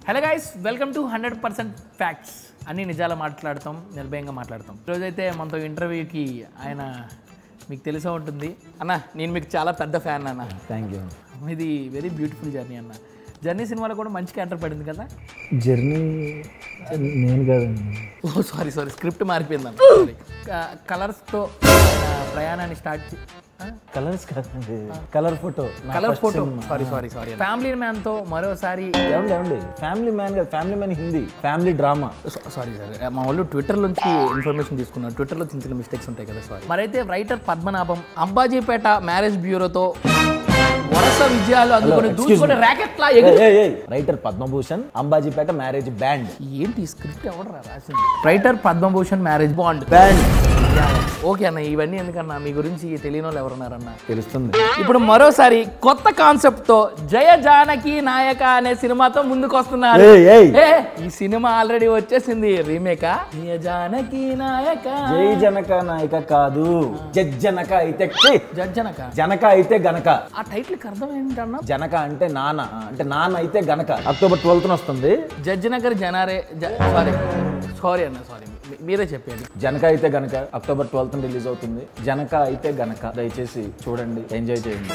Hello guys, welcome to 100% facts. అన్ని నిజాలు మాట్లాడతాం, నిర్భయంగా మాట్లాడతాం. ఈరోజైతే మనతో ఇంటర్వ్యూకి ఆయన మీకు తెలిసే ఉంటుంది అన్న. నేను మీకు చాలా పెద్ద ఫ్యాన్ అన్న. Thank you. ఇది వెరీ బ్యూటిఫుల్ జర్నీ అన్న. జర్నీ సినిమాలో కూడా మంచి క్యారెక్టర్ పడింది కదా. జర్నీ నేను కాదండి. ఓ సారీ స్క్రిప్ట్ మారిపోయింది అన్న. కలర్స్తో ప్రయాణాన్ని స్టార్ట్ కలర్స్ కాదండి, కలర్ ఫోటో. సారీ ఫ్యామిలీ మ్యాన్తో మరోసారి. ఏమండి ఫ్యామిలీ మ్యాన్ కాదు, family man Hindi, family drama. Sorry మా వాళ్ళు ట్విట్టర్ నుంచి ఇన్ఫర్మేషన్ తీసుకున్నారు. ట్విట్టర్లో చిన్న చిన్న మిస్టేక్స్ ఉంటాయి కదా. సారీ. మరైతే రైటర్ పద్మనాభం అంబాజీపేట మ్యారేజ్ బ్యూరోతో వరుస విజయాలు అందుకొని దూసుకునే ర్యాకెట్ లా writer Padmabhushan Ambajipeta marriage band. ఏంటి స్క్రిప్ట్ ఎవరు రాసింది? Writer Padmabhushan marriage band. Okay అన్న, ఇవన్నీ ఎందుకన్నా మీ గురించి తెలియని వాళ్ళు ఎవరున్నారన్న తెలుస్తుంది. ఇప్పుడు మరోసారి కొత్త కాన్సెప్ట్ తో జయ జానకి నాయక అనే సినిమాతో ముందుకు వస్తున్నారు. ఈ సినిమా ఆల్రెడీ వచ్చేసింది. రీమేకా? జయ జానకి నాయక. జై జనక నాయక కాదు, జనక అయితే జనక అయితే గనక. ఆ టైటిల్ అర్థం ఏంటన్నా? జనక అంటే నాన్న, అంటే నాన్న అయితే గనక. అక్టోబర్ 12న వస్తుంది. జడ్జినగర్ జనారే. సారీ అన్న, సారీ మీరే చెప్పండి. జనక అయితే గనక అక్టోబర్ 12న రిలీజ్ అవుతుంది. జనక అయితే గనక దయచేసి చూడండి, ఎంజాయ్ చేయండి.